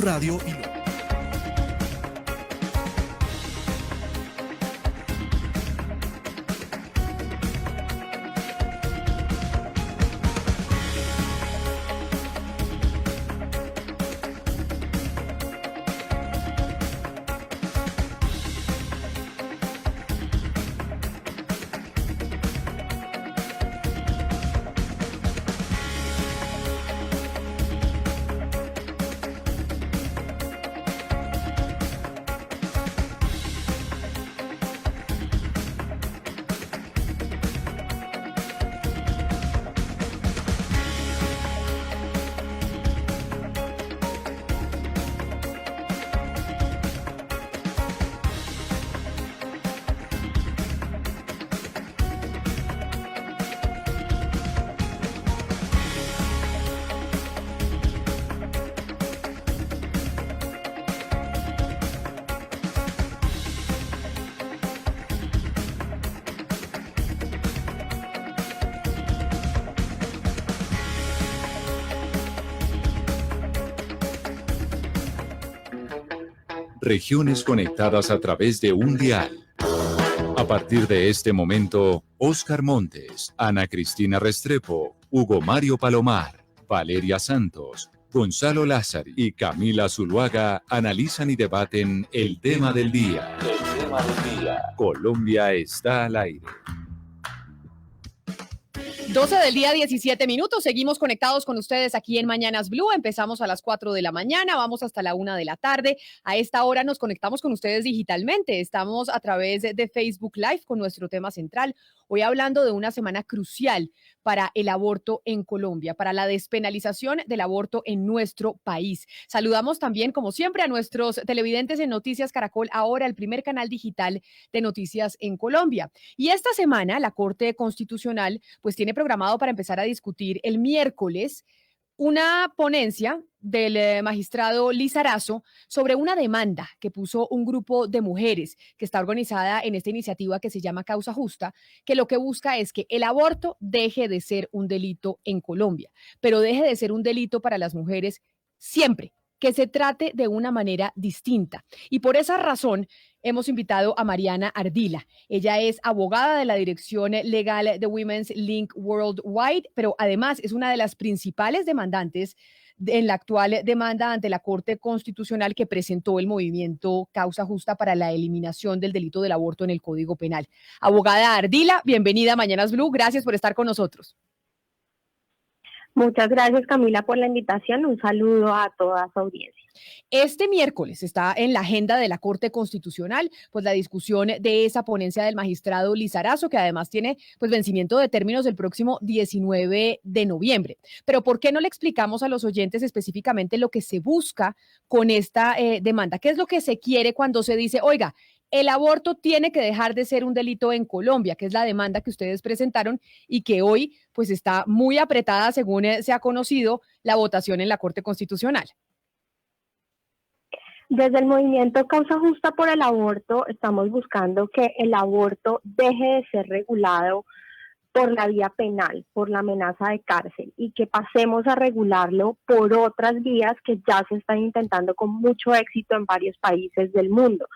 Radio y Regiones conectadas a través de un dial. A partir de este momento, Óscar Montes, Ana Cristina Restrepo, Hugo Mario Palomar, Valeria Santos, Gonzalo Lázari y Camila Zuluaga analizan y debaten el tema del día. El tema del día. Colombia está al aire. 12 del día, 17 minutos. Seguimos conectados con ustedes aquí en Mañanas Blue. Empezamos a las 4 de la mañana, vamos hasta la 1 de la tarde. A esta hora nos conectamos con ustedes digitalmente. Estamos a través de Facebook Live con nuestro tema central. Hoy hablando de una semana crucial para el aborto en Colombia, para la despenalización del aborto en nuestro país. Saludamos también, como siempre, a nuestros televidentes en Noticias Caracol, ahora el primer canal digital de noticias en Colombia. Y esta semana la Corte Constitucional pues tiene programado para empezar a discutir el miércoles una ponencia del magistrado Lizarazo sobre una demanda que puso un grupo de mujeres que está organizada en esta iniciativa que se llama Causa Justa, que lo que busca es que el aborto deje de ser un delito en Colombia, pero deje de ser un delito para las mujeres siempre, que se trate de una manera distinta. Y por esa razón hemos invitado a Mariana Ardila. Ella es abogada de la Dirección Legal de Women's Link Worldwide, pero además es una de las principales demandantes en la actual demanda ante la Corte Constitucional que presentó el movimiento Causa Justa para la eliminación del delito del aborto en el Código Penal. Abogada Ardila, bienvenida a Mañanas Blue. Gracias por estar con nosotros. Muchas gracias, Camila, por la invitación. Un saludo a toda su audiencia. Este miércoles está en la agenda de la Corte Constitucional pues la discusión de esa ponencia del magistrado Lizarazo, que además tiene pues vencimiento de términos el próximo 19 de noviembre. Pero ¿por qué no le explicamos a los oyentes específicamente lo que se busca con esta demanda? ¿Qué es lo que se quiere cuando se dice, oiga, el aborto tiene que dejar de ser un delito en Colombia, que es la demanda que ustedes presentaron y que hoy pues está muy apretada según se ha conocido la votación en la Corte Constitucional? Desde el movimiento Causa Justa por el Aborto estamos buscando que el aborto deje de ser regulado por la vía penal, por la amenaza de cárcel, y que pasemos a regularlo por otras vías que ya se están intentando con mucho éxito en varios países del mundo.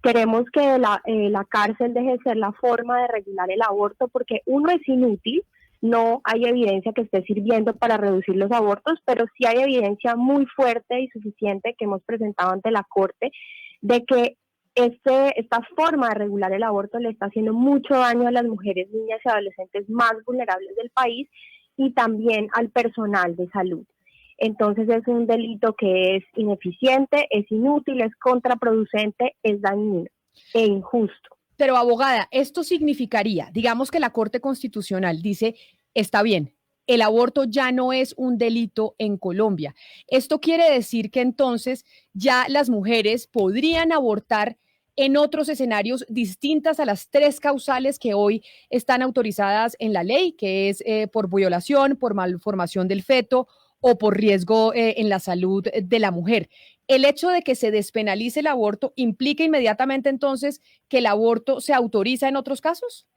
Queremos que la cárcel deje de ser la forma de regular el aborto porque uno es inútil, no hay evidencia que esté sirviendo para reducir los abortos, pero sí hay evidencia muy fuerte y suficiente que hemos presentado ante la Corte de que esta forma de regular el aborto le está haciendo mucho daño a las mujeres, niñas y adolescentes más vulnerables del país y también al personal de salud. Entonces es un delito que es ineficiente, es inútil, es contraproducente, es dañino e injusto. Pero abogada, esto significaría, digamos que la Corte Constitucional dice, está bien, el aborto ya no es un delito en Colombia. Esto quiere decir que entonces ya las mujeres podrían abortar en otros escenarios distintas a las 3 causales que hoy están autorizadas en la ley, que es por violación, por malformación del feto o por riesgo en la salud de la mujer. ¿El hecho de que se despenalice el aborto implica inmediatamente entonces que el aborto se autoriza en otros casos?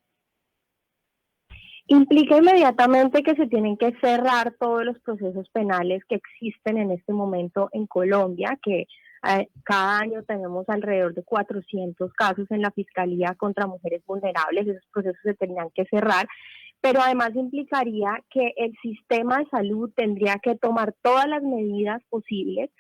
Implica inmediatamente que se tienen que cerrar todos los procesos penales que existen en este momento en Colombia, que cada año tenemos alrededor de 400 casos en la Fiscalía contra mujeres vulnerables. Esos procesos se tendrían que cerrar, pero además implicaría que el sistema de salud tendría que tomar todas las medidas posibles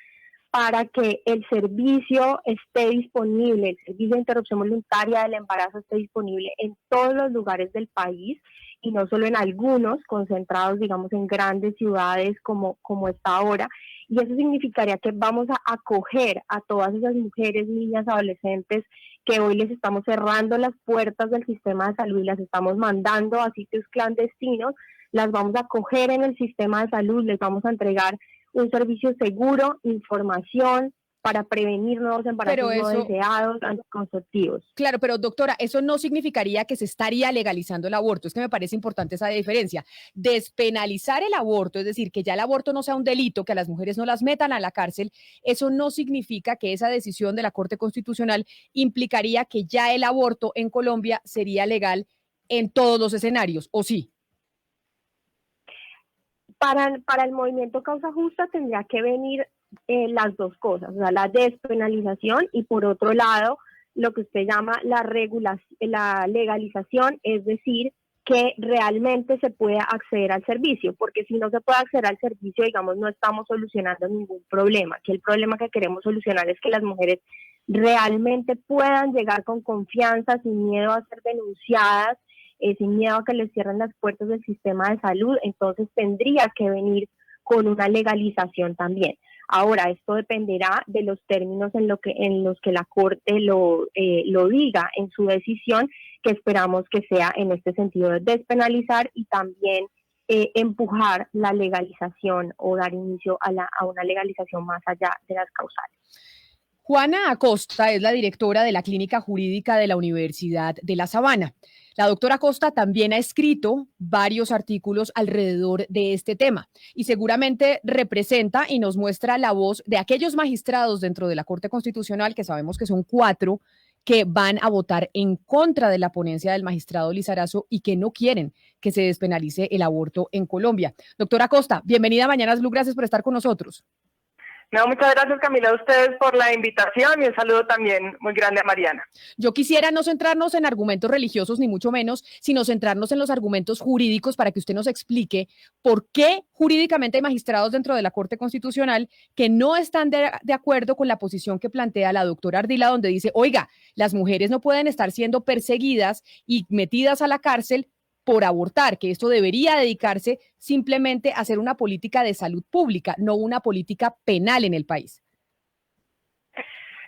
para que el servicio esté disponible, el servicio de interrupción voluntaria del embarazo esté disponible en todos los lugares del país y no solo en algunos, concentrados, digamos, en grandes ciudades como está ahora. Y eso significaría que vamos a acoger a todas esas mujeres, niñas, adolescentes que hoy les estamos cerrando las puertas del sistema de salud y las estamos mandando a sitios clandestinos, las vamos a acoger en el sistema de salud, les vamos a entregar un servicio seguro, información para prevenir nuevos embarazos no deseados, anticonceptivos. Claro, pero doctora, eso no significaría que se estaría legalizando el aborto. Es que me parece importante esa diferencia. Despenalizar el aborto, es decir, que ya el aborto no sea un delito, que a las mujeres no las metan a la cárcel, eso no significa que esa decisión de la Corte Constitucional implicaría que ya el aborto en Colombia sería legal en todos los escenarios, ¿o sí? Para el movimiento Causa Justa tendría que venir las dos cosas, o sea, la despenalización y por otro lado, lo que usted llama la legalización, es decir, que realmente se pueda acceder al servicio, porque si no se puede acceder al servicio, digamos, no estamos solucionando ningún problema, que el problema que queremos solucionar es que las mujeres realmente puedan llegar con confianza, sin miedo a ser denunciadas, sin miedo a que les cierren las puertas del sistema de salud. Entonces tendría que venir con una legalización también. Ahora, esto dependerá de los términos en los que la Corte lo diga en su decisión, que esperamos que sea en este sentido de despenalizar y también empujar la legalización o dar inicio a una legalización más allá de las causales. Juana Acosta es la directora de la Clínica Jurídica de la Universidad de La Sabana. La doctora Acosta también ha escrito varios artículos alrededor de este tema y seguramente representa y nos muestra la voz de aquellos magistrados dentro de la Corte Constitucional, que sabemos que son 4, que van a votar en contra de la ponencia del magistrado Lizarazo y que no quieren que se despenalice el aborto en Colombia. Doctora Acosta, bienvenida a Mañanas Blue, gracias por estar con nosotros. No, muchas gracias, Camila, a ustedes por la invitación y un saludo también muy grande a Mariana. Yo quisiera no centrarnos en argumentos religiosos, ni mucho menos, sino centrarnos en los argumentos jurídicos para que usted nos explique por qué jurídicamente hay magistrados dentro de la Corte Constitucional que no están de acuerdo con la posición que plantea la doctora Ardila, donde dice, oiga, las mujeres no pueden estar siendo perseguidas y metidas a la cárcel por abortar, que esto debería dedicarse simplemente a hacer una política de salud pública, no una política penal en el país.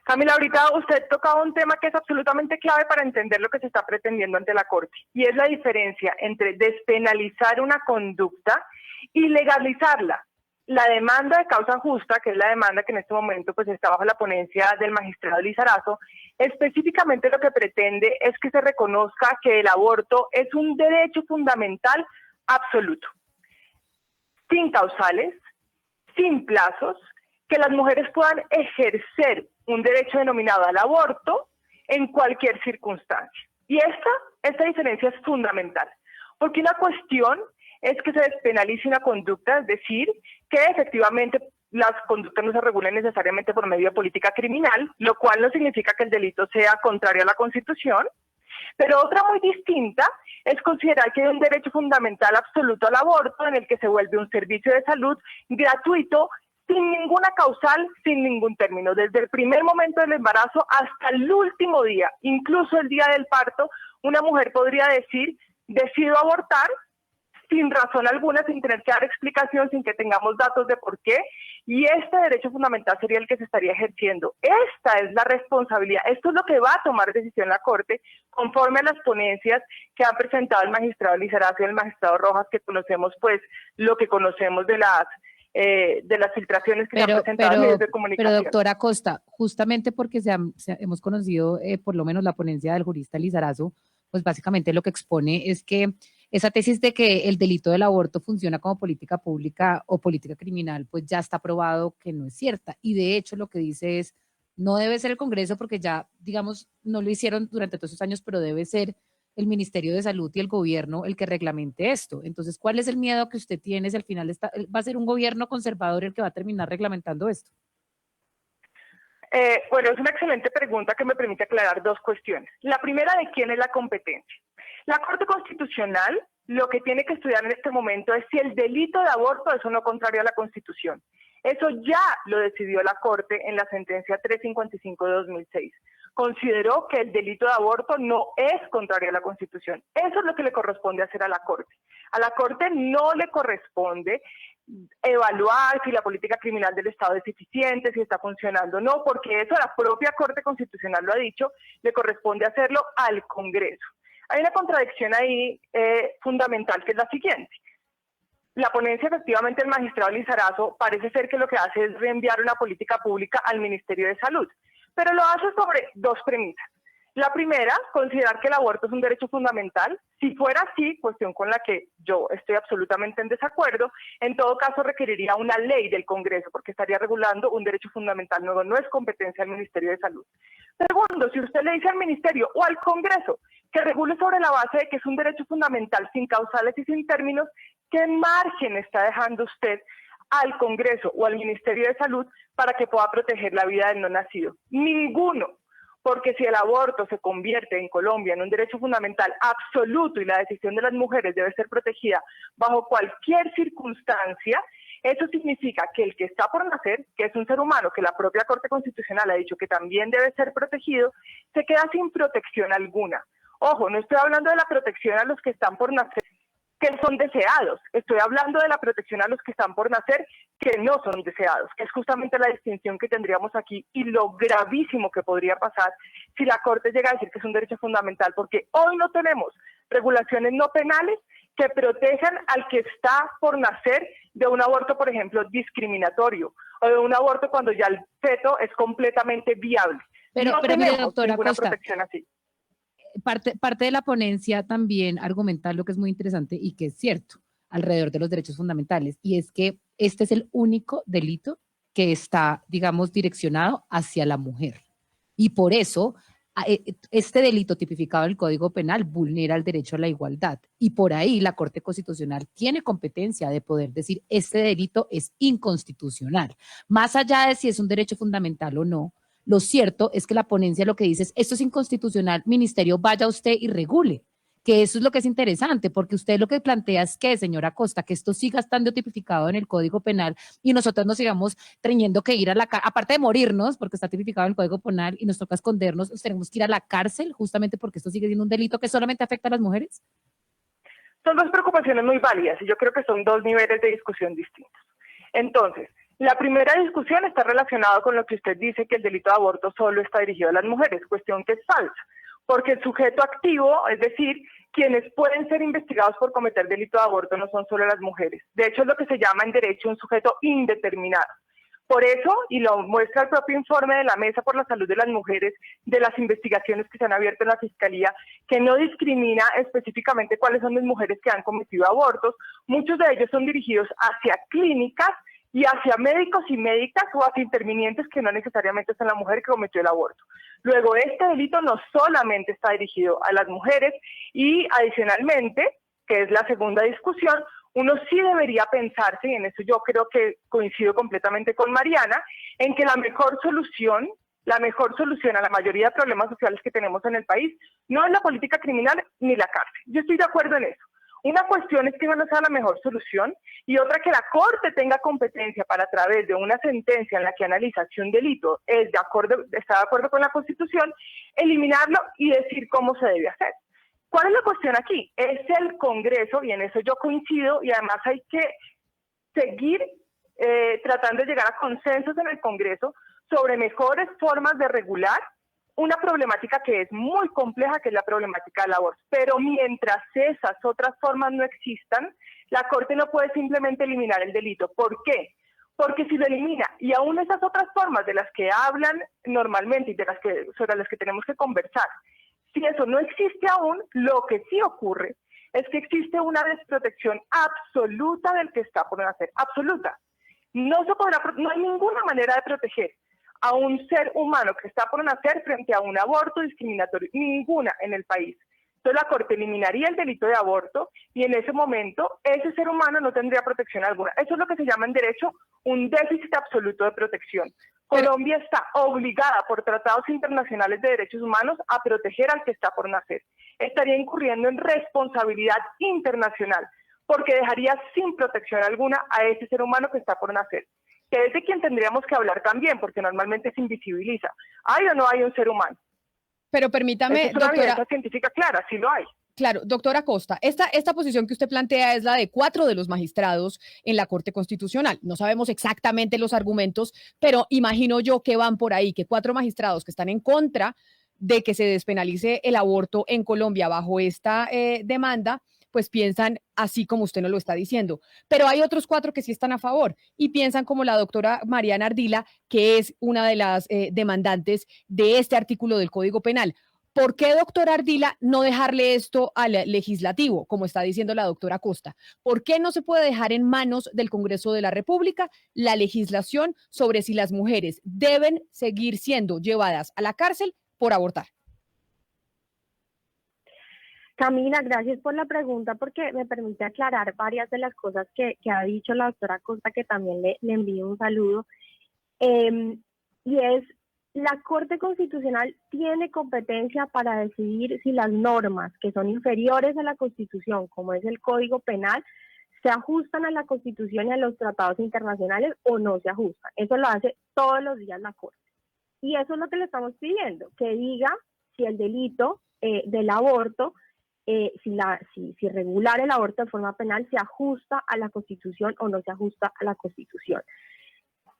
Camila, ahorita usted tocaba un tema que es absolutamente clave para entender lo que se está pretendiendo ante la Corte, y es la diferencia entre despenalizar una conducta y legalizarla. La demanda de causa justa, que es la demanda que en este momento pues está bajo la ponencia del magistrado Lizarazo, específicamente lo que pretende es que se reconozca que el aborto es un derecho fundamental absoluto, sin causales, sin plazos, que las mujeres puedan ejercer un derecho denominado al aborto en cualquier circunstancia. Y esta diferencia es fundamental, porque una cuestión es que se despenalice una conducta, es decir, que efectivamente las conductas no se regulen necesariamente por medio de política criminal, lo cual no significa que el delito sea contrario a la Constitución, pero otra muy distinta es considerar que hay un derecho fundamental absoluto al aborto en el que se vuelve un servicio de salud gratuito, sin ninguna causal, sin ningún término, desde el primer momento del embarazo hasta el último día, incluso el día del parto, una mujer podría decir, decido abortar, sin razón alguna, sin tener que dar explicación, sin que tengamos datos de por qué, y este derecho fundamental sería el que se estaría ejerciendo. Esta es la responsabilidad, esto es lo que va a tomar decisión la Corte, conforme a las ponencias que han presentado el magistrado Lizarazo y el magistrado Rojas, que conocemos pues lo que conocemos de las filtraciones que se han presentado en medios de comunicación. Pero doctora Costa, justamente porque hemos conocido por lo menos la ponencia del jurista Lizarazo, pues básicamente lo que expone es que esa tesis de que el delito del aborto funciona como política pública o política criminal, pues ya está probado que no es cierta. Y de hecho lo que dice es, no debe ser el Congreso porque ya, digamos, no lo hicieron durante todos esos años, pero debe ser el Ministerio de Salud y el gobierno el que reglamente esto. Entonces, ¿cuál es el miedo que usted tiene si al final va a ser un gobierno conservador el que va a terminar reglamentando esto? Bueno, es una excelente pregunta que me permite aclarar dos cuestiones. La primera, ¿de quién es la competencia? La Corte Constitucional lo que tiene que estudiar en este momento es si el delito de aborto es o no contrario a la Constitución. Eso ya lo decidió la Corte en la sentencia 355 de 2006. Consideró que el delito de aborto no es contrario a la Constitución. Eso es lo que le corresponde hacer a la Corte. A la Corte no le corresponde evaluar si la política criminal del Estado es eficiente, si está funcionando o no, porque eso la propia Corte Constitucional lo ha dicho, le corresponde hacerlo al Congreso. Hay una contradicción ahí fundamental, que es la siguiente. La ponencia, efectivamente, el magistrado Lizarazo parece ser que lo que hace es reenviar una política pública al Ministerio de Salud, pero lo hace sobre dos premisas. La primera, considerar que el aborto es un derecho fundamental. Si fuera así, cuestión con la que yo estoy absolutamente en desacuerdo, en todo caso requeriría una ley del Congreso, porque estaría regulando un derecho fundamental, no es competencia del Ministerio de Salud. Segundo, si usted le dice al Ministerio o al Congreso que regule sobre la base de que es un derecho fundamental sin causales y sin términos, ¿qué margen está dejando usted al Congreso o al Ministerio de Salud para que pueda proteger la vida del no nacido? Ninguno. Porque si el aborto se convierte en Colombia en un derecho fundamental absoluto y la decisión de las mujeres debe ser protegida bajo cualquier circunstancia, eso significa que el que está por nacer, que es un ser humano, que la propia Corte Constitucional ha dicho que también debe ser protegido, se queda sin protección alguna. Ojo, no estoy hablando de la protección a los que están por nacer, que son deseados. Estoy hablando de la protección a los que están por nacer, que no son deseados, que es justamente la distinción que tendríamos aquí y lo gravísimo que podría pasar si la Corte llega a decir que es un derecho fundamental, porque hoy no tenemos regulaciones no penales que protejan al que está por nacer de un aborto, por ejemplo, discriminatorio, o de un aborto cuando ya el feto es completamente viable. Pero Tenemos mire, doctora ninguna Costa, protección así. parte de la ponencia también argumentar lo que es muy interesante y que es cierto alrededor de los derechos fundamentales, y es que este es el único delito que está, digamos, direccionado hacia la mujer. Y por eso este delito tipificado en el Código Penal vulnera el derecho a la igualdad. Y por ahí la Corte Constitucional tiene competencia de poder decir este delito es inconstitucional. Más allá de si es un derecho fundamental o no, lo cierto es que la ponencia lo que dice es esto es inconstitucional, ministerio, vaya usted y regule. Que eso es lo que es interesante, porque usted lo que plantea es que, señora Costa, que esto siga estando tipificado en el Código Penal y nosotros nos sigamos teniendo que ir a la cárcel, aparte de morirnos, porque está tipificado en el Código Penal y nos toca escondernos, nos tenemos que ir a la cárcel justamente porque esto sigue siendo un delito que solamente afecta a las mujeres. Son dos preocupaciones muy válidas y yo creo que son dos niveles de discusión distintos. Entonces, la primera discusión está relacionada con lo que usted dice, que el delito de aborto solo está dirigido a las mujeres, cuestión que es falsa. Porque el sujeto activo, es decir, quienes pueden ser investigados por cometer delito de aborto no son solo las mujeres. De hecho, es lo que se llama en derecho un sujeto indeterminado. Por eso, y lo muestra el propio informe de la Mesa por la Salud de las Mujeres, de las investigaciones que se han abierto en la Fiscalía, que no discrimina específicamente cuáles son las mujeres que han cometido abortos, muchos de ellos son dirigidos hacia clínicas y hacia médicos y médicas o hacia intervinientes que no necesariamente son la mujer que cometió el aborto. Luego, este delito no solamente está dirigido a las mujeres y adicionalmente, que es la segunda discusión, uno sí debería pensarse, y en eso yo creo que coincido completamente con Mariana, en que la mejor solución a la mayoría de problemas sociales que tenemos en el país no es la política criminal ni la cárcel. Yo estoy de acuerdo en eso. Una cuestión es que no sea la mejor solución y otra que la Corte tenga competencia para, a través de una sentencia en la que analiza si un delito está de acuerdo con la Constitución, eliminarlo y decir cómo se debe hacer. ¿Cuál es la cuestión aquí? Es el Congreso, y en eso yo coincido, y además hay que seguir tratando de llegar a consensos en el Congreso sobre mejores formas de regular una problemática que es muy compleja, que es la problemática del aborto. Pero mientras esas otras formas no existan, la Corte no puede simplemente eliminar el delito. ¿Por qué? Porque si lo elimina, y aún esas otras formas de las que hablan normalmente y sobre las que tenemos que conversar, si eso no existe aún, lo que sí ocurre es que existe una desprotección absoluta del que está por nacer, absoluta. No hay ninguna manera de proteger a un ser humano que está por nacer frente a un aborto discriminatorio, ninguna en el país. Entonces la Corte eliminaría el delito de aborto y en ese momento ese ser humano no tendría protección alguna. Eso es lo que se llama en derecho un déficit absoluto de protección. Colombia está obligada por tratados internacionales de derechos humanos a proteger al que está por nacer. Estaría incurriendo en responsabilidad internacional porque dejaría sin protección alguna a ese ser humano que está por nacer, que es de quien tendríamos que hablar también, porque normalmente se invisibiliza. ¿Hay o no hay un ser humano? Pero permítame, Es una evidencia científica clara, sí lo hay. Claro, doctora Costa, esta posición que usted plantea es la de 4 de los magistrados en la Corte Constitucional. No sabemos exactamente los argumentos, pero imagino yo que van por ahí, que 4 magistrados que están en contra de que se despenalice el aborto en Colombia bajo esta demanda, pues piensan así como usted nos lo está diciendo. Pero hay otros 4 que sí están a favor y piensan como la doctora Mariana Ardila, que es una de las demandantes de este artículo del Código Penal. ¿Por qué, doctora Ardila, no dejarle esto al legislativo, como está diciendo la doctora Costa? ¿Por qué no se puede dejar en manos del Congreso de la República la legislación sobre si las mujeres deben seguir siendo llevadas a la cárcel por abortar? Camila, gracias por la pregunta porque me permite aclarar varias de las cosas que ha dicho la doctora Costa, que también le envío un saludo. Y es, la Corte Constitucional tiene competencia para decidir si las normas que son inferiores a la Constitución, como es el Código Penal, se ajustan a la Constitución y a los tratados internacionales o no se ajustan. Eso lo hace todos los días la Corte. Y eso es lo que le estamos pidiendo, que diga si el delito del aborto, si regular el aborto de forma penal se ajusta a la Constitución o no se ajusta a la Constitución.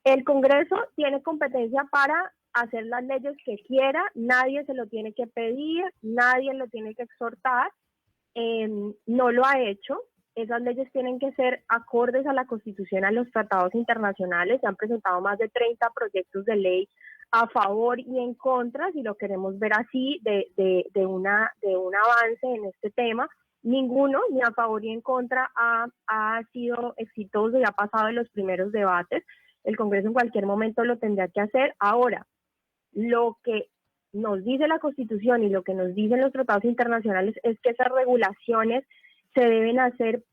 El Congreso tiene competencia para hacer las leyes que quiera, nadie se lo tiene que pedir, nadie lo tiene que exhortar, no lo ha hecho. Esas leyes tienen que ser acordes a la Constitución, a los tratados internacionales. Se han presentado más de 30 proyectos de ley a favor y en contra, si lo queremos ver así, de un avance en este tema. Ninguno, ni a favor ni en contra, ha sido exitoso y ha pasado en los primeros debates. El Congreso en cualquier momento lo tendrá que hacer. Ahora, lo que nos dice la Constitución y lo que nos dicen los tratados internacionales es que esas regulaciones se deben hacer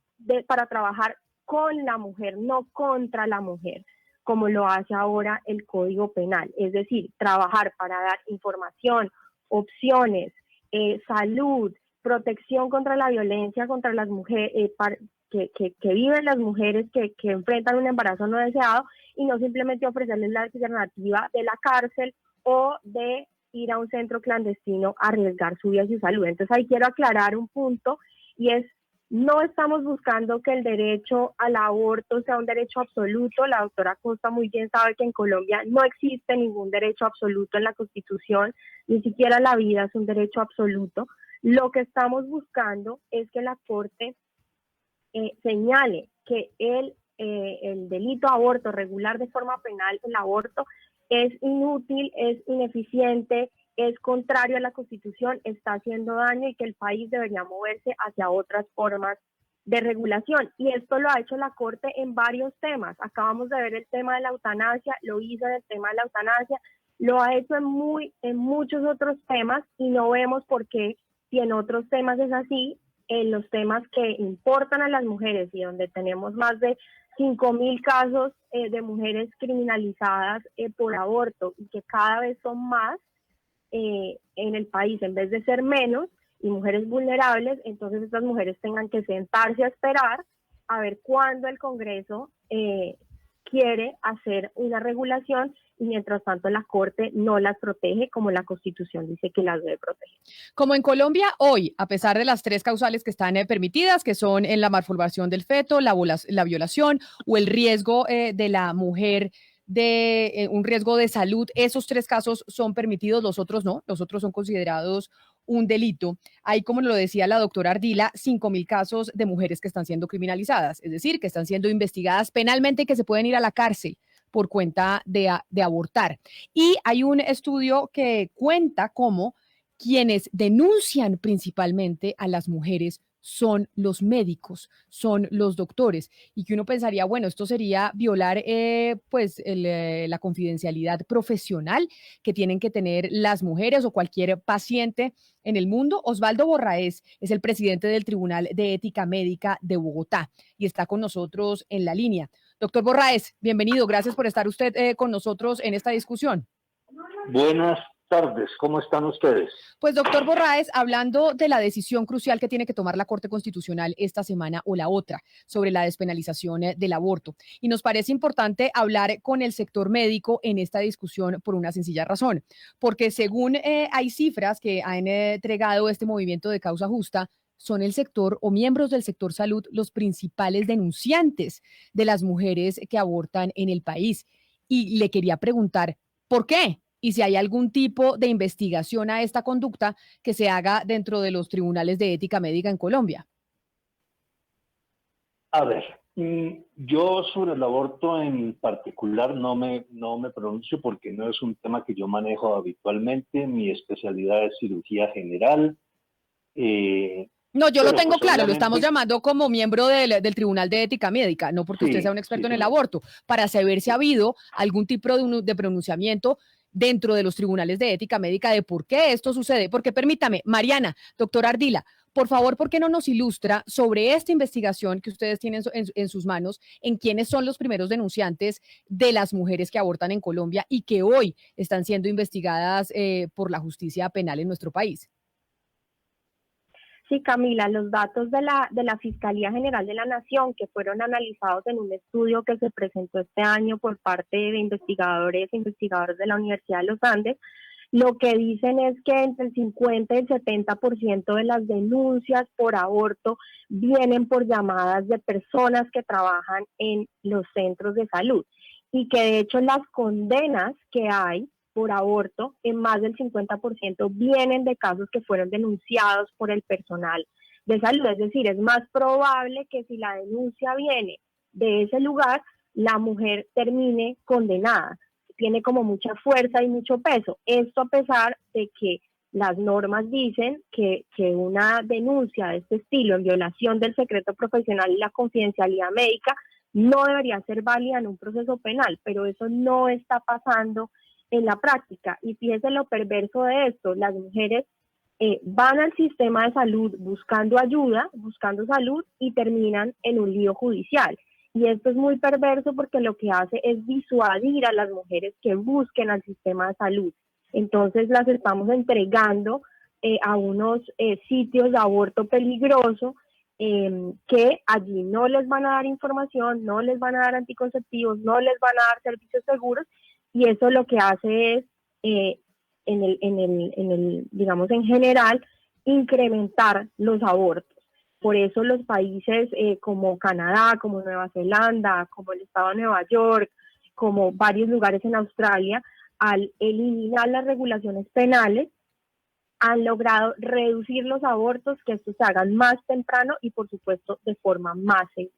para trabajar con la mujer, no contra la mujer, como lo hace ahora el Código Penal. Es decir, trabajar para dar información, opciones, salud, protección contra la violencia contra las mujeres, que viven las mujeres que enfrentan un embarazo no deseado, y no simplemente ofrecerles la alternativa de la cárcel o de ir a un centro clandestino a arriesgar su vida y su salud. Entonces ahí quiero aclarar un punto, y es, no estamos buscando que el derecho al aborto sea un derecho absoluto. La doctora Costa muy bien sabe que en Colombia no existe ningún derecho absoluto en la Constitución, ni siquiera la vida es un derecho absoluto. Lo que estamos buscando es que la Corte señale que el delito aborto, regular de forma penal el aborto, es inútil, es ineficiente, es contrario a la Constitución, está haciendo daño y que el país debería moverse hacia otras formas de regulación. Y esto lo ha hecho la Corte en varios temas. Acabamos de ver el tema de la eutanasia, lo hizo en el tema de la eutanasia, lo ha hecho en muchos otros temas, y no vemos por qué, si en otros temas es así, en los temas que importan a las mujeres y donde tenemos más de 5.000 casos de mujeres criminalizadas por aborto, y que cada vez son más en el país en vez de ser menos, y mujeres vulnerables, entonces estas mujeres tengan que sentarse a esperar a ver cuándo el Congreso quiere hacer una regulación, y mientras tanto la Corte no las protege como la Constitución dice que las debe proteger. Como en Colombia hoy, a pesar de las 3 causales que están permitidas, que son en la malformación del feto, la violación o el riesgo de la mujer de un riesgo de salud, esos 3 casos son permitidos, los otros no, los otros son considerados un delito. Hay, como lo decía la doctora Ardila, 5.000 casos de mujeres que están siendo criminalizadas, es decir, que están siendo investigadas penalmente y que se pueden ir a la cárcel por cuenta de abortar. Y hay un estudio que cuenta cómo quienes denuncian principalmente a las mujeres son los médicos, son los doctores, y que uno pensaría, bueno, esto sería violar la confidencialidad profesional que tienen que tener las mujeres o cualquier paciente en el mundo. Osvaldo Borraez es el presidente del Tribunal de Ética Médica de Bogotá y está con nosotros en la línea. Doctor Borraez, bienvenido. Gracias por estar usted con nosotros en esta discusión. Buenas tardes, ¿cómo están ustedes? Pues doctor Borraez, hablando de la decisión crucial que tiene que tomar la Corte Constitucional esta semana o la otra sobre la despenalización del aborto. Y nos parece importante hablar con el sector médico en esta discusión por una sencilla razón, porque según hay cifras que han entregado este movimiento de causa justa, son el sector o miembros del sector salud los principales denunciantes de las mujeres que abortan en el país. Y le quería preguntar, ¿por qué? Y si hay algún tipo de investigación a esta conducta que se haga dentro de los tribunales de ética médica en Colombia. A ver, yo sobre el aborto en particular no me pronuncio porque no es un tema que yo manejo habitualmente. Mi especialidad es cirugía general. No, yo lo tengo pues, claro, lo estamos llamando como miembro del Tribunal de Ética Médica, no porque usted sea un experto en el aborto, para saber si ha habido algún tipo de pronunciamiento dentro de los tribunales de ética médica de por qué esto sucede. Porque permítame, Mariana, doctora Ardila, por favor, ¿por qué no nos ilustra sobre esta investigación que ustedes tienen en sus manos, en quiénes son los primeros denunciantes de las mujeres que abortan en Colombia y que hoy están siendo investigadas por la justicia penal en nuestro país? Sí, Camila, los datos de la Fiscalía General de la Nación, que fueron analizados en un estudio que se presentó este año por parte de investigadores de la Universidad de los Andes, lo que dicen es que entre el 50 y el 70% de las denuncias por aborto vienen por llamadas de personas que trabajan en los centros de salud, y que de hecho las condenas que hay por aborto, en más del 50% vienen de casos que fueron denunciados por el personal de salud. Es decir, es más probable que si la denuncia viene de ese lugar, la mujer termine condenada. Tiene como mucha fuerza y mucho peso. Esto a pesar de que las normas dicen que una denuncia de este estilo en violación del secreto profesional y la confidencialidad médica no debería ser válida en un proceso penal, pero eso no está pasando en la práctica. Y fíjese lo perverso de esto: las mujeres van al sistema de salud buscando ayuda, buscando salud, y terminan en un lío judicial. Y esto es muy perverso porque lo que hace es disuadir a las mujeres que busquen al sistema de salud. Entonces las estamos entregando a unos sitios de aborto peligroso, que allí no les van a dar información, no les van a dar anticonceptivos, no les van a dar servicios seguros, y eso lo que hace es, digamos, en general, incrementar los abortos. Por eso los países como Canadá, como Nueva Zelanda, como el estado de Nueva York, como varios lugares en Australia, al eliminar las regulaciones penales, han logrado reducir los abortos, que estos se hagan más temprano y, por supuesto, de forma más segura.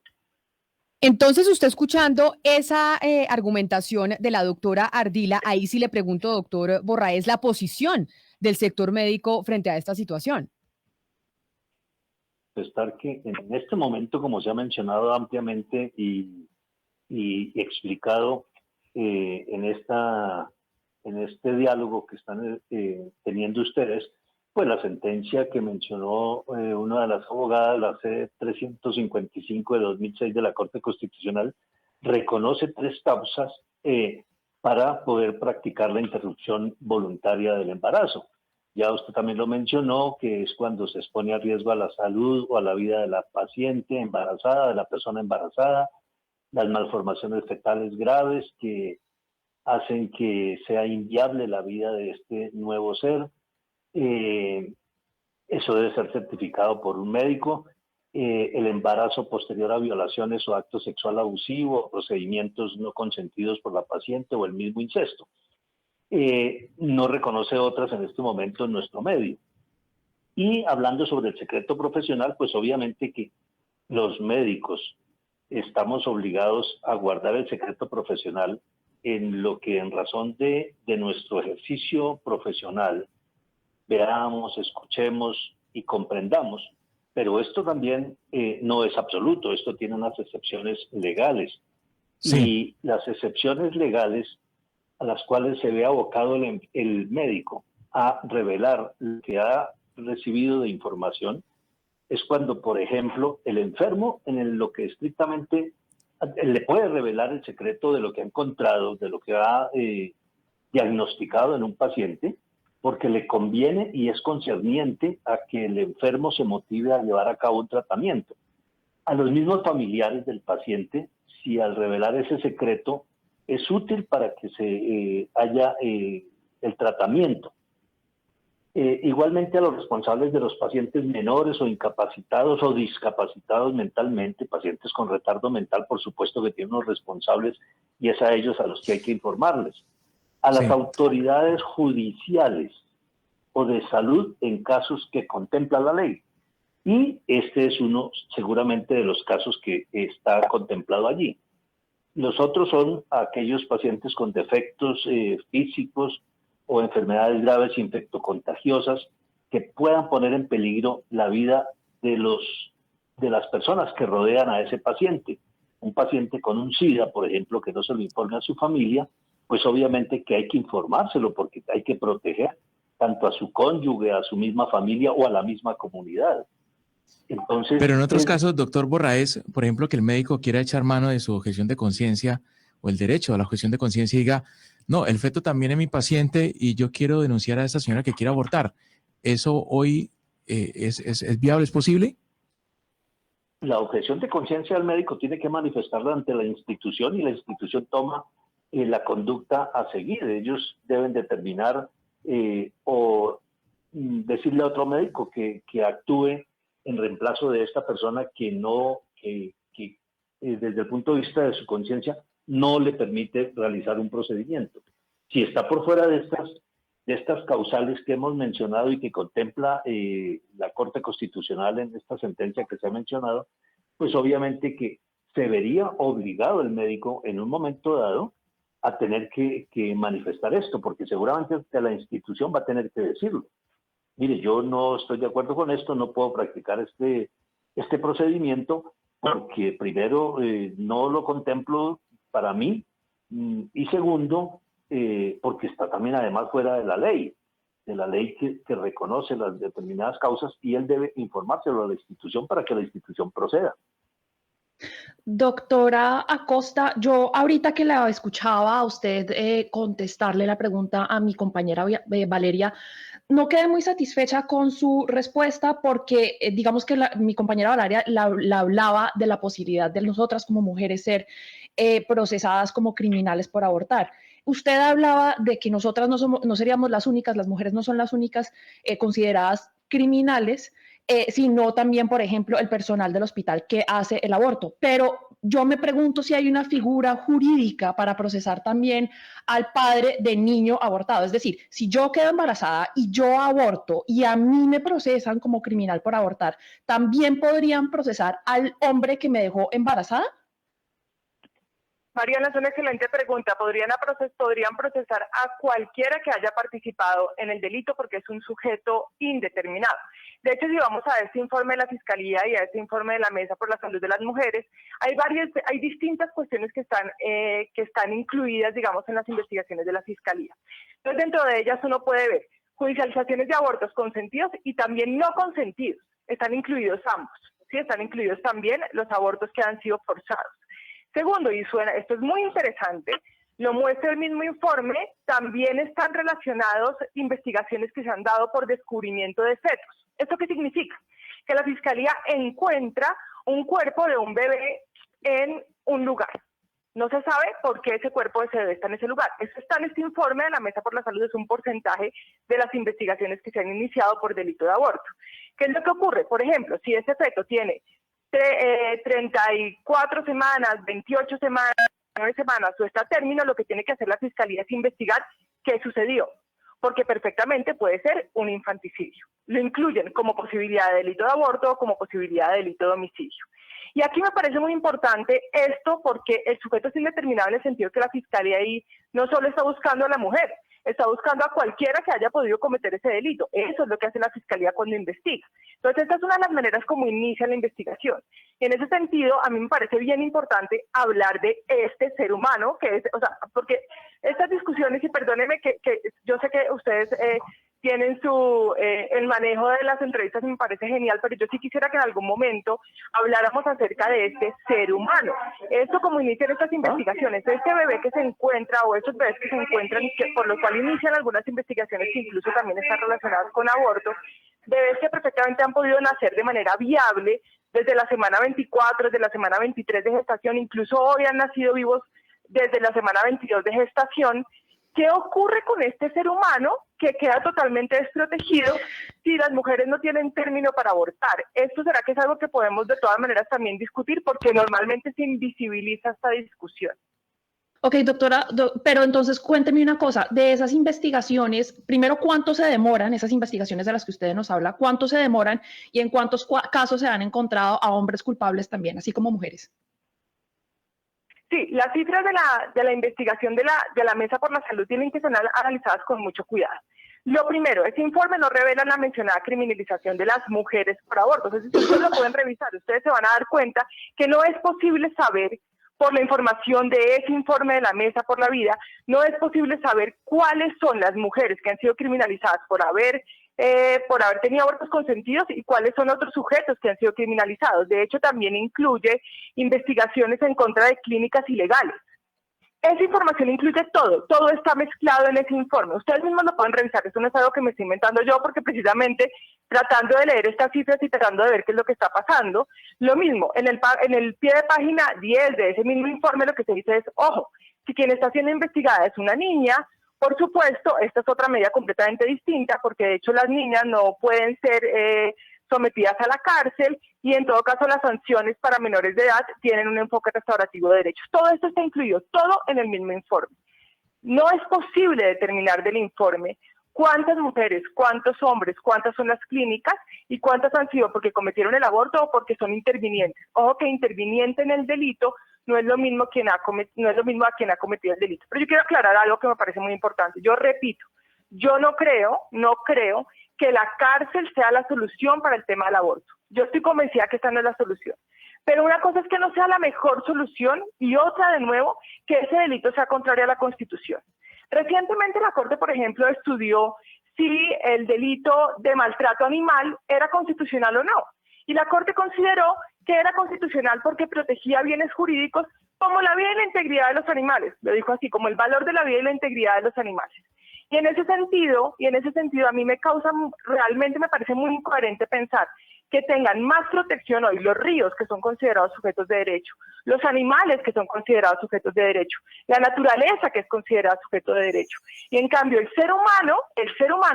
Entonces, usted escuchando esa argumentación de la doctora Ardila, ahí sí le pregunto, doctor Borraez, la posición del sector médico frente a esta situación. Estar que en este momento, como se ha mencionado ampliamente y explicado en este diálogo que están teniendo ustedes, pues la sentencia que mencionó una de las abogadas, la C-355 de 2006 de la Corte Constitucional, reconoce 3 causas para poder practicar la interrupción voluntaria del embarazo. Ya usted también lo mencionó, que es cuando se expone a riesgo a la salud o a la vida de la paciente embarazada, de la persona embarazada, las malformaciones fetales graves que hacen que sea inviable la vida de este nuevo ser. Eso debe ser certificado por un médico. El embarazo posterior a violaciones o acto sexual abusivo, procedimientos no consentidos por la paciente o el mismo incesto. No reconoce otras en este momento en nuestro medio. Y hablando sobre el secreto profesional, pues obviamente que los médicos estamos obligados a guardar el secreto profesional en lo que en razón de nuestro ejercicio profesional veamos, escuchemos y comprendamos, pero esto también no es absoluto, esto tiene unas excepciones legales. Sí. Y las excepciones legales a las cuales se ve abocado el médico a revelar lo que ha recibido de información es cuando, por ejemplo, el enfermo, lo que estrictamente le puede revelar el secreto de lo que ha encontrado, de lo que ha diagnosticado en un paciente, porque le conviene y es concerniente a que el enfermo se motive a llevar a cabo un tratamiento. A los mismos familiares del paciente, si al revelar ese secreto es útil para que se haya el tratamiento. Igualmente a los responsables de los pacientes menores o incapacitados o discapacitados mentalmente, pacientes con retardo mental, por supuesto que tienen unos responsables y es a ellos a los que hay que informarles. A las autoridades judiciales o de salud en casos que contempla la ley. Y este es uno seguramente de los casos que está contemplado allí. Los otros son aquellos pacientes con defectos físicos o enfermedades graves infectocontagiosas que puedan poner en peligro la vida de las personas que rodean a ese paciente. Un paciente con un SIDA, por ejemplo, que no se lo informe a su familia, pues obviamente que hay que informárselo porque hay que proteger tanto a su cónyuge, a su misma familia o a la misma comunidad. Entonces, pero en otros casos, doctor Borraez, por ejemplo, que el médico quiera echar mano de su objeción de conciencia o el derecho a la objeción de conciencia y diga, no, el feto también es mi paciente y yo quiero denunciar a esa señora que quiere abortar. ¿Eso hoy es viable, es posible? La objeción de conciencia del médico tiene que manifestarla ante la institución y la institución toma la conducta a seguir. Ellos deben determinar o decirle a otro médico que actúe en reemplazo de esta persona que desde el punto de vista de su conciencia no le permite realizar un procedimiento. Si está por fuera de estas causales que hemos mencionado y que contempla la Corte Constitucional en esta sentencia que se ha mencionado, pues obviamente que se vería obligado el médico en un momento dado a tener que manifestar esto, porque seguramente la institución va a tener que decirlo. Mire, yo no estoy de acuerdo con esto, no puedo practicar este procedimiento porque primero no lo contemplo para mí y segundo, porque está también además fuera de la ley que reconoce las determinadas causas y él debe informárselo a la institución para que la institución proceda. Doctora Acosta, yo ahorita que la escuchaba a usted contestarle la pregunta a mi compañera Valeria, no quedé muy satisfecha con su respuesta porque digamos que mi compañera Valeria la hablaba de la posibilidad de nosotras como mujeres ser procesadas como criminales por abortar. Usted hablaba de que nosotras no seríamos las únicas, las mujeres no son las únicas consideradas criminales, sino también, por ejemplo, el personal del hospital que hace el aborto. Pero yo me pregunto si hay una figura jurídica para procesar también al padre del niño abortado. Es decir, si yo quedo embarazada y yo aborto y a mí me procesan como criminal por abortar, ¿también podrían procesar al hombre que me dejó embarazada? Mariana, es una excelente pregunta. Podrían procesar a cualquiera que haya participado en el delito porque es un sujeto indeterminado. De hecho, si vamos a este informe de la Fiscalía y a este informe de la Mesa por la Salud de las Mujeres, hay distintas cuestiones que están incluidas, digamos, en las investigaciones de la Fiscalía. Entonces, dentro de ellas uno puede ver judicializaciones de abortos consentidos y también no consentidos. Están incluidos ambos, ¿sí? Están incluidos también los abortos que han sido forzados. Segundo, y esto es muy interesante, lo muestra el mismo informe, también están relacionados investigaciones que se han dado por descubrimiento de fetos. ¿Esto qué significa? Que la Fiscalía encuentra un cuerpo de un bebé en un lugar. No se sabe por qué ese cuerpo de ese bebé está en ese lugar. Eso está en este informe de la Mesa por la Salud, es un porcentaje de las investigaciones que se han iniciado por delito de aborto. ¿Qué es lo que ocurre? Por ejemplo, si ese feto tiene 34 semanas, 28 semanas, 9 semanas o está a término, lo que tiene que hacer la Fiscalía es investigar qué sucedió, porque perfectamente puede ser un infanticidio. Lo incluyen como posibilidad de delito de aborto o como posibilidad de delito de homicidio. Y aquí me parece muy importante esto porque el sujeto es indeterminado en el sentido que la Fiscalía ahí no solo está buscando a la mujer, está buscando a cualquiera que haya podido cometer ese delito. Eso es lo que hace la Fiscalía cuando investiga. Entonces, esta es una de las maneras como inicia la investigación. Y en ese sentido, a mí me parece bien importante hablar de este ser humano, que es, o sea, porque estas discusiones, y perdónenme que yo sé que ustedes tienen el manejo de las entrevistas, y me parece genial, pero yo sí quisiera que en algún momento habláramos acerca de este ser humano. Esto como inician estas investigaciones, este bebé que se encuentra, o estos bebés que se encuentran, por lo cual inician algunas investigaciones que incluso también están relacionadas con aborto, bebés que perfectamente han podido nacer de manera viable desde la semana 24, desde la semana 23 de gestación, incluso hoy han nacido vivos desde la semana 22 de gestación. ¿Qué ocurre con este ser humano que queda totalmente desprotegido si las mujeres no tienen término para abortar? ¿Esto será que es algo que podemos de todas maneras también discutir? Porque normalmente se invisibiliza esta discusión. Ok, doctora, pero entonces cuénteme una cosa, de esas investigaciones, primero, ¿cuánto se demoran esas investigaciones de las que usted nos habla? ¿Cuánto se demoran y en cuántos casos se han encontrado a hombres culpables también, así como mujeres? Sí, las cifras de la investigación de la Mesa por la Salud tienen que ser analizadas con mucho cuidado. Lo primero, ese informe no revela la mencionada criminalización de las mujeres por aborto. Entonces, si ustedes lo pueden revisar, ustedes se van a dar cuenta que no es posible saber, por la información de ese informe de la Mesa por la Vida, no es posible saber cuáles son las mujeres que han sido criminalizadas por haber tenido abortos consentidos y cuáles son otros sujetos que han sido criminalizados. De hecho, también incluye investigaciones en contra de clínicas ilegales. Esa información incluye todo está mezclado en ese informe. Ustedes mismos lo pueden revisar, eso no es algo que me estoy inventando yo, porque precisamente tratando de leer estas cifras y tratando de ver qué es lo que está pasando, lo mismo, en el pie de página 10 de ese mismo informe lo que se dice es, ojo, si quien está siendo investigada es una niña, por supuesto, esta es otra medida completamente distinta, porque de hecho las niñas no pueden ser sometidas a la cárcel, y en todo caso las sanciones para menores de edad tienen un enfoque restaurativo de derechos. Todo esto está incluido, todo en el mismo informe. No es posible determinar del informe cuántas mujeres, cuántos hombres, cuántas son las clínicas y cuántas han sido porque cometieron el aborto o porque son intervinientes. Ojo que interviniente en el delito no es lo mismo a quien ha cometido el delito. Pero yo quiero aclarar algo que me parece muy importante. Yo repito, yo no creo que la cárcel sea la solución para el tema del aborto. Yo estoy convencida que esta no es la solución. Pero una cosa es que no sea la mejor solución y otra, de nuevo, que ese delito sea contrario a la Constitución. Recientemente la Corte, por ejemplo, estudió si el delito de maltrato animal era constitucional o no. Y la Corte consideró que era constitucional porque protegía bienes jurídicos como la vida y la integridad de los animales. Lo dijo así, como el valor de la vida y la integridad de los animales. Y en ese sentido a mí realmente me parece muy incoherente pensar que tengan más protección hoy los ríos, que son considerados sujetos de derecho, los animales, que son considerados sujetos de derecho, la naturaleza, que es considerada sujeto de derecho. Y en cambio el ser humano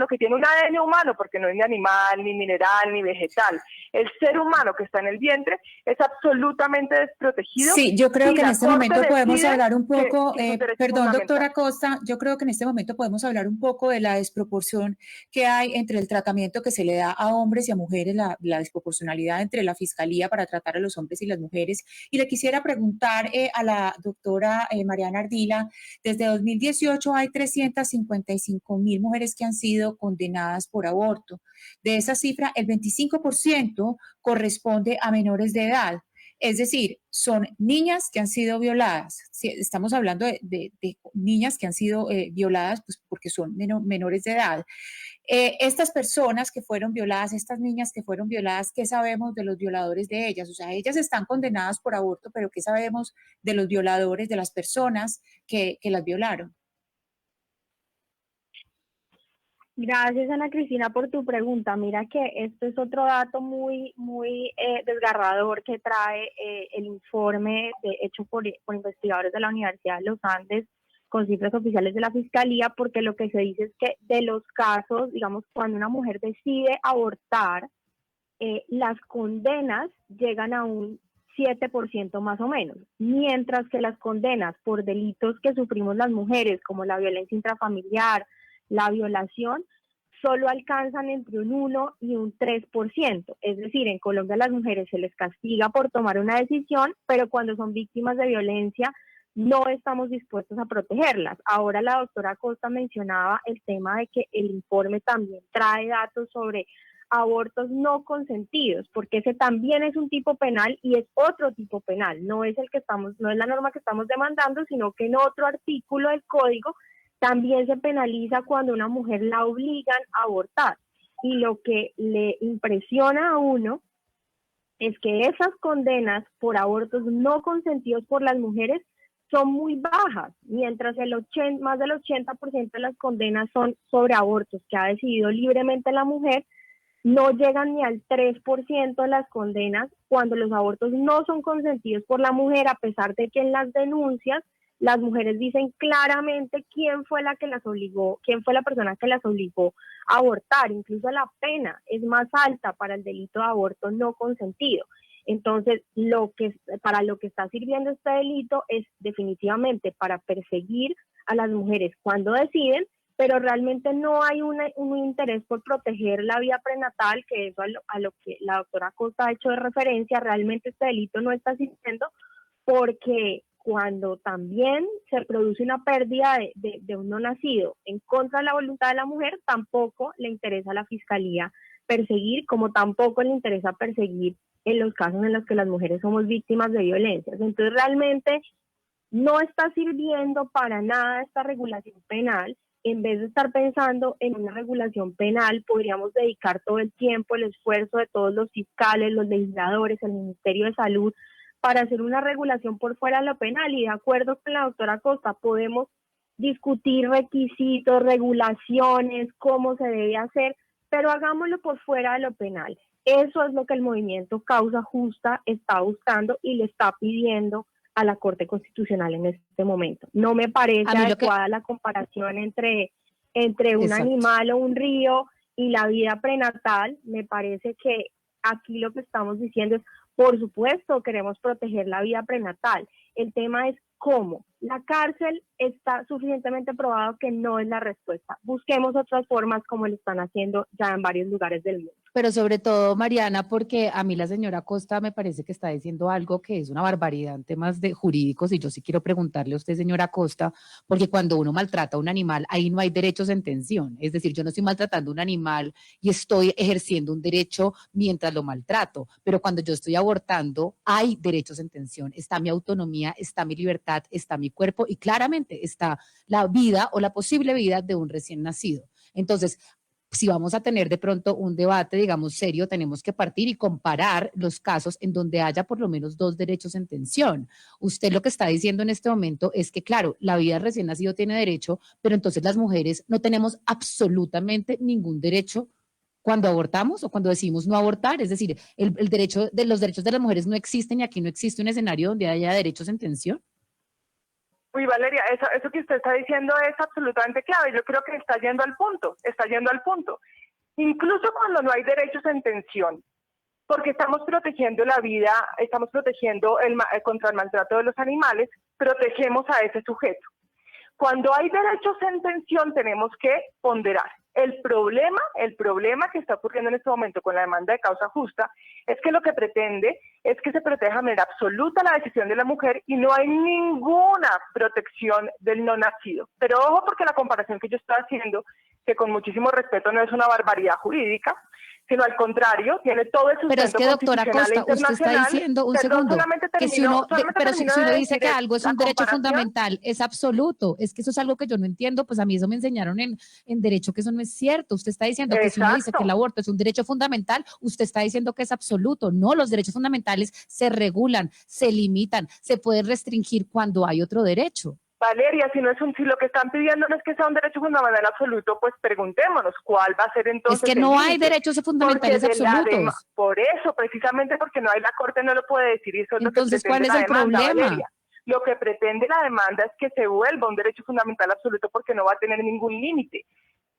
que tiene un ADN humano, porque no es ni animal, ni mineral, ni vegetal, el ser humano que está en el vientre es absolutamente desprotegido. Sí, yo creo que en este momento podemos hablar un poco, perdón, doctora Costa, yo creo que en este momento podemos hablar un poco de la desproporción que hay entre el tratamiento que se le da a hombres y a mujeres, la desproporcionalidad entre la Fiscalía para tratar a los hombres y las mujeres. Y le quisiera preguntar a la doctora Mariana Ardila, desde 2018 hay 355.000 mujeres que han sido condenadas por aborto. De esa cifra, el 25% corresponde a menores de edad. Es decir, son niñas que han sido violadas. Estamos hablando de niñas que han sido violadas pues, porque son menores de edad. Estas personas que fueron violadas, estas niñas que fueron violadas, ¿qué sabemos de los violadores de ellas? O sea, ellas están condenadas por aborto, pero ¿qué sabemos de los violadores, de las personas que las violaron? Gracias, Ana Cristina, por tu pregunta. Mira que esto es otro dato muy desgarrador que trae el informe hecho por investigadores de la Universidad de los Andes con cifras oficiales de la Fiscalía, porque lo que se dice es que de los casos, digamos, cuando una mujer decide abortar, las condenas llegan a un 7% más o menos, mientras que las condenas por delitos que sufrimos las mujeres, como la violencia intrafamiliar, la violación, solo alcanzan entre un 1 y un 3%. Es decir, en Colombia a las mujeres se les castiga por tomar una decisión, pero cuando son víctimas de violencia no estamos dispuestos a protegerlas. Ahora la doctora Costa mencionaba el tema de que el informe también trae datos sobre abortos no consentidos, porque ese también es un tipo penal y es otro tipo penal, no es la norma que estamos demandando, sino que en otro artículo del código también se penaliza cuando una mujer la obligan a abortar. Y lo que le impresiona a uno es que esas condenas por abortos no consentidos por las mujeres son muy bajas, mientras más del 80% de las condenas son sobre abortos que ha decidido libremente la mujer. No llegan ni al 3% de las condenas cuando los abortos no son consentidos por la mujer, a pesar de que en las denuncias las mujeres dicen claramente quién fue la persona que las obligó a abortar. Incluso la pena es más alta para el delito de aborto no consentido. Entonces, para lo que está sirviendo este delito es definitivamente para perseguir a las mujeres cuando deciden, pero realmente no hay un interés por proteger la vida prenatal, que es a lo que la doctora Costa ha hecho de referencia. Realmente este delito no está sirviendo porque cuando también se produce una pérdida de un no nacido en contra de la voluntad de la mujer, tampoco le interesa a la fiscalía perseguir, como tampoco le interesa perseguir en los casos en los que las mujeres somos víctimas de violencias. Entonces realmente no está sirviendo para nada esta regulación penal. En vez de estar pensando en una regulación penal, podríamos dedicar todo el tiempo, el esfuerzo de todos los fiscales, los legisladores, el Ministerio de Salud, para hacer una regulación por fuera de lo penal. Y de acuerdo con la doctora Costa, podemos discutir requisitos, regulaciones, cómo se debe hacer, pero hagámoslo por fuera de lo penal. Eso es lo que el movimiento Causa Justa está buscando y le está pidiendo a la Corte Constitucional en este momento. No me parece adecuada la comparación entre un animal o un río y la vida prenatal. Me parece que aquí lo que estamos diciendo es, por supuesto, queremos proteger la vida prenatal. El tema es cómo. La cárcel está suficientemente probado que no es la respuesta. Busquemos otras formas como lo están haciendo ya en varios lugares del mundo. Pero sobre todo, Mariana, porque a mí la señora Costa me parece que está diciendo algo que es una barbaridad en temas de jurídicos, y yo sí quiero preguntarle a usted, señora Costa, porque cuando uno maltrata a un animal, ahí no hay derechos en tensión. Es decir, yo no estoy maltratando a un animal y estoy ejerciendo un derecho mientras lo maltrato, pero cuando yo estoy abortando, hay derechos en tensión. Está mi autonomía, está mi libertad, está mi cuerpo y claramente está la vida o la posible vida de un recién nacido. Entonces, si vamos a tener de pronto un debate, digamos, serio, tenemos que partir y comparar los casos en donde haya por lo menos dos derechos en tensión. Usted lo que está diciendo en este momento es que, claro, la vida recién nacido tiene derecho, pero entonces las mujeres no tenemos absolutamente ningún derecho cuando abortamos o cuando decidimos no abortar. Es decir, los derechos de las mujeres no existen y aquí no existe un escenario donde haya derechos en tensión. Uy, Valeria, eso que usted está diciendo es absolutamente clave. Yo creo que está yendo al punto. Incluso cuando no hay derechos en tensión, porque estamos protegiendo la vida, estamos protegiendo contra el maltrato de los animales, protegemos a ese sujeto. Cuando hay derechos en tensión tenemos que ponderar. El problema que está ocurriendo en este momento con la demanda de causa justa es que lo que pretende es que se proteja de manera absoluta la decisión de la mujer y no hay ninguna protección del no nacido. Pero ojo, porque la comparación que yo estoy haciendo, que con muchísimo respeto no es una barbaridad jurídica, sino al contrario, tiene todo el sustento. Pero es que, doctora Costa, usted está diciendo, un segundo, que si uno dice que algo es un derecho fundamental, es absoluto. Es que eso es algo que yo no entiendo, pues a mí eso me enseñaron en derecho, que eso no es cierto. Usted está diciendo que si uno dice que el aborto es un derecho fundamental, usted está diciendo que es absoluto. No, los derechos fundamentales se regulan, se limitan, se pueden restringir cuando hay otro derecho. Valeria, si lo que están pidiendo no es que sea un derecho fundamental absoluto, pues preguntémonos cuál va a ser entonces. Es que no hay derechos fundamentales absolutos. Por eso, precisamente porque no hay, la Corte no lo puede decir. Y eso es entonces, lo que ¿cuál es el problema? Valeria. Lo que pretende la demanda es que se vuelva un derecho fundamental absoluto porque no va a tener ningún límite.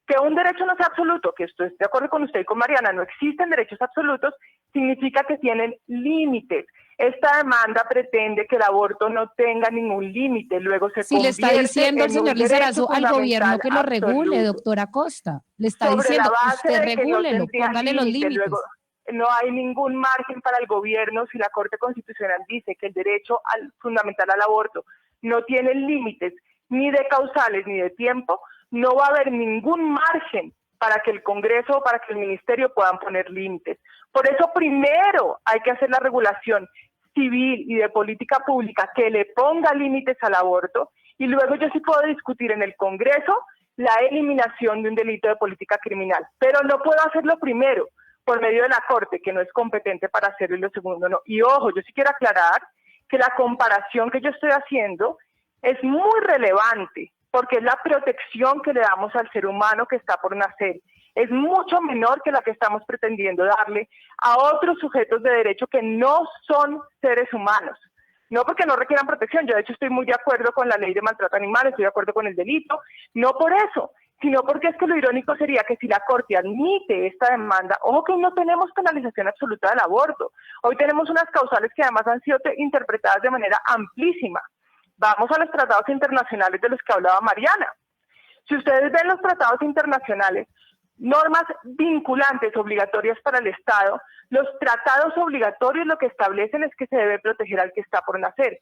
Que un derecho no sea absoluto, que estoy de acuerdo con usted y con Mariana, no existen derechos absolutos, significa que tienen límites. Esta demanda pretende que el aborto no tenga ningún límite, luego se si le está diciendo el señor Lizarazo al gobierno que lo regule, doctora Costa, le está diciendo, usted regúlelo, póngale los límites. no hay ningún margen para el gobierno si la Corte Constitucional dice que el derecho fundamental al aborto no tiene límites ni de causales ni de tiempo, no va a haber ningún margen para que el Congreso o para que el Ministerio puedan poner límites. Por eso primero hay que hacer la regulación civil y de política pública que le ponga límites al aborto, y luego yo sí puedo discutir en el Congreso la eliminación de un delito de política criminal, pero no puedo hacerlo primero por medio de la Corte, que no es competente para hacerlo, y lo segundo no. Y ojo, yo sí quiero aclarar que la comparación que yo estoy haciendo es muy relevante, porque es la protección que le damos al ser humano que está por nacer. Es mucho menor que la que estamos pretendiendo darle a otros sujetos de derecho que no son seres humanos. No porque no requieran protección, yo de hecho estoy muy de acuerdo con la ley de maltrato animal, estoy de acuerdo con el delito, no por eso, sino porque es que lo irónico sería que si la Corte admite esta demanda, ojo que no tenemos penalización absoluta del aborto, hoy tenemos unas causales que además han sido interpretadas de manera amplísima. Vamos a los tratados internacionales de los que hablaba Mariana. Si ustedes ven los tratados internacionales, normas vinculantes, obligatorias para el Estado, los tratados obligatorios lo que establecen es que se debe proteger al que está por nacer,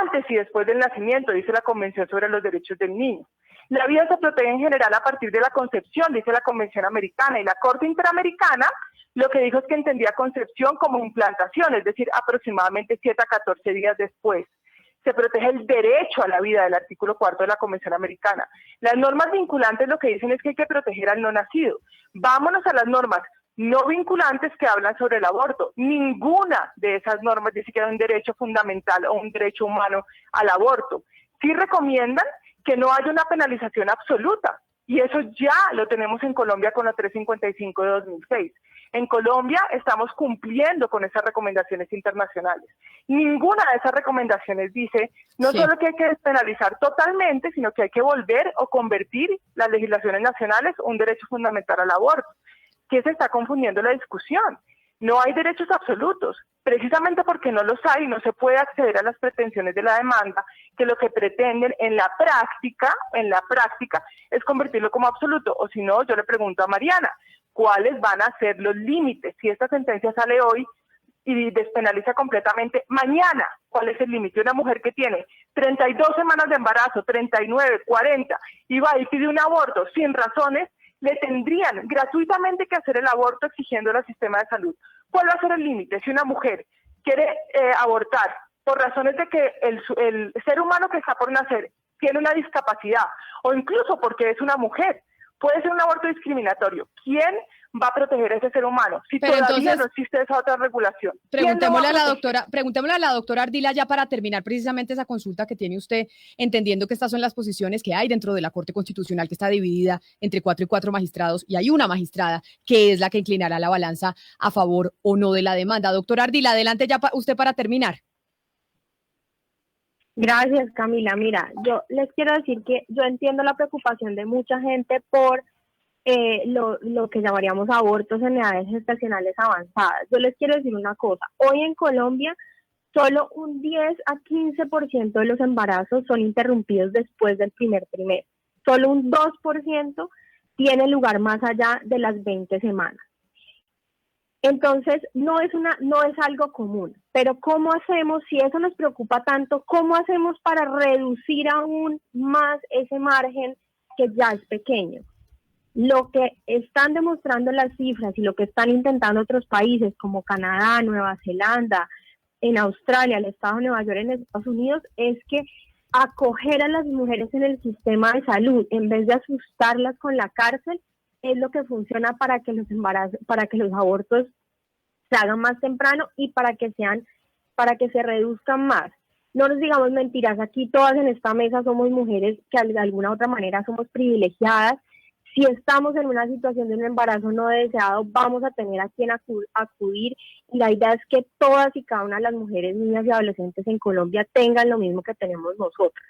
antes y después del nacimiento, dice la Convención sobre los Derechos del Niño. La vida se protege en general a partir de la concepción, dice la Convención Americana, y la Corte Interamericana lo que dijo es que entendía concepción como implantación, es decir, aproximadamente 7 a 14 días después. Se protege el derecho a la vida del artículo 4 de la Convención Americana. Las normas vinculantes lo que dicen es que hay que proteger al no nacido. Vámonos a las normas no vinculantes que hablan sobre el aborto. Ninguna de esas normas dice que hay un derecho fundamental o un derecho humano al aborto. Sí recomiendan que no haya una penalización absoluta, y eso ya lo tenemos en Colombia con la 355 de 2006. En Colombia estamos cumpliendo con esas recomendaciones internacionales. Ninguna de esas recomendaciones dice no solo que hay que despenalizar totalmente, sino que hay que volver o convertir las legislaciones nacionales un derecho fundamental al aborto. ¿Qué se está confundiendo la discusión? No hay derechos absolutos, precisamente porque no los hay, no se puede acceder a las pretensiones de la demanda, que lo que pretenden en la práctica es convertirlo como absoluto. O si no, yo le pregunto a Mariana, ¿cuáles van a ser los límites? Si esta sentencia sale hoy y despenaliza completamente, mañana, ¿cuál es el límite? Una mujer que tiene 32 semanas de embarazo, 39, 40, y va y pide un aborto sin razones, le tendrían gratuitamente que hacer el aborto exigiéndolo al sistema de salud. ¿Cuál va a ser el límite? Si una mujer quiere abortar por razones de que el ser humano que está por nacer tiene una discapacidad, o incluso porque es una mujer, puede ser un aborto discriminatorio. ¿Quién va a proteger a ese ser humano si Pero todavía entonces, no existe esa otra regulación? Preguntémosle a la doctora Ardila ya para terminar precisamente esa consulta que tiene usted, entendiendo que estas son las posiciones que hay dentro de la Corte Constitucional, que está dividida entre 4 y 4 magistrados, y hay una magistrada que es la que inclinará la balanza a favor o no de la demanda. Doctora Ardila, adelante ya usted para terminar. Gracias, Camila. Mira, yo les quiero decir que yo entiendo la preocupación de mucha gente por lo que llamaríamos abortos en edades gestacionales avanzadas. Yo les quiero decir una cosa. Hoy en Colombia, solo un 10 a 15% de los embarazos son interrumpidos después del primer trimestre. Solo un 2% tiene lugar más allá de las 20 semanas. Entonces, no es algo común, pero ¿cómo hacemos, si eso nos preocupa tanto, cómo hacemos para reducir aún más ese margen que ya es pequeño? Lo que están demostrando las cifras y lo que están intentando otros países como Canadá, Nueva Zelanda, en Australia, el estado de Nueva York, en Estados Unidos, es que acoger a las mujeres en el sistema de salud, en vez de asustarlas con la cárcel, es lo que funciona para que los abortos se hagan más temprano y para que se reduzcan más. No nos digamos mentiras, aquí todas en esta mesa somos mujeres que de alguna u otra manera somos privilegiadas. Si estamos en una situación de un embarazo no deseado, vamos a tener a quien acudir, y la idea es que todas y cada una de las mujeres, niñas y adolescentes en Colombia tengan lo mismo que tenemos nosotras,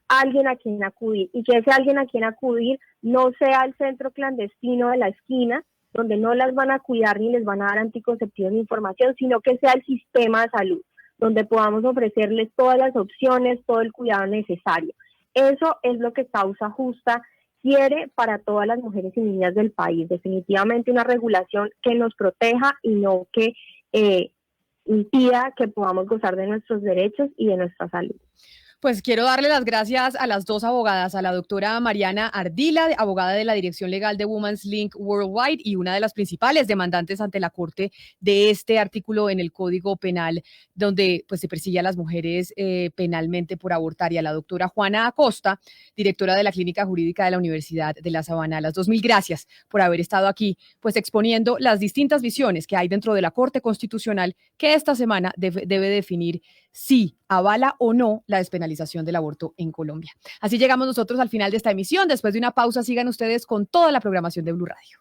alguien a quien acudir, y que ese alguien a quien acudir no sea el centro clandestino de la esquina, donde no las van a cuidar ni les van a dar anticonceptivos ni información, sino que sea el sistema de salud, donde podamos ofrecerles todas las opciones, todo el cuidado necesario. Eso es lo que causa justa quiere para todas las mujeres y niñas del país. Definitivamente una regulación que nos proteja y no que impida que podamos gozar de nuestros derechos y de nuestra salud. Pues quiero darle las gracias a las dos abogadas, a la doctora Mariana Ardila, abogada de la Dirección Legal de Women's Link Worldwide y una de las principales demandantes ante la Corte de este artículo en el Código Penal, donde pues se persigue a las mujeres penalmente por abortar, y a la doctora Juana Acosta, directora de la Clínica Jurídica de la Universidad de La Sabana. Las dos, mil gracias por haber estado aquí, pues exponiendo las distintas visiones que hay dentro de la Corte Constitucional, que esta semana debe definir si avala o no la despenalización del aborto en Colombia. Así llegamos nosotros al final de esta emisión. Después de una pausa, sigan ustedes con toda la programación de Blue Radio.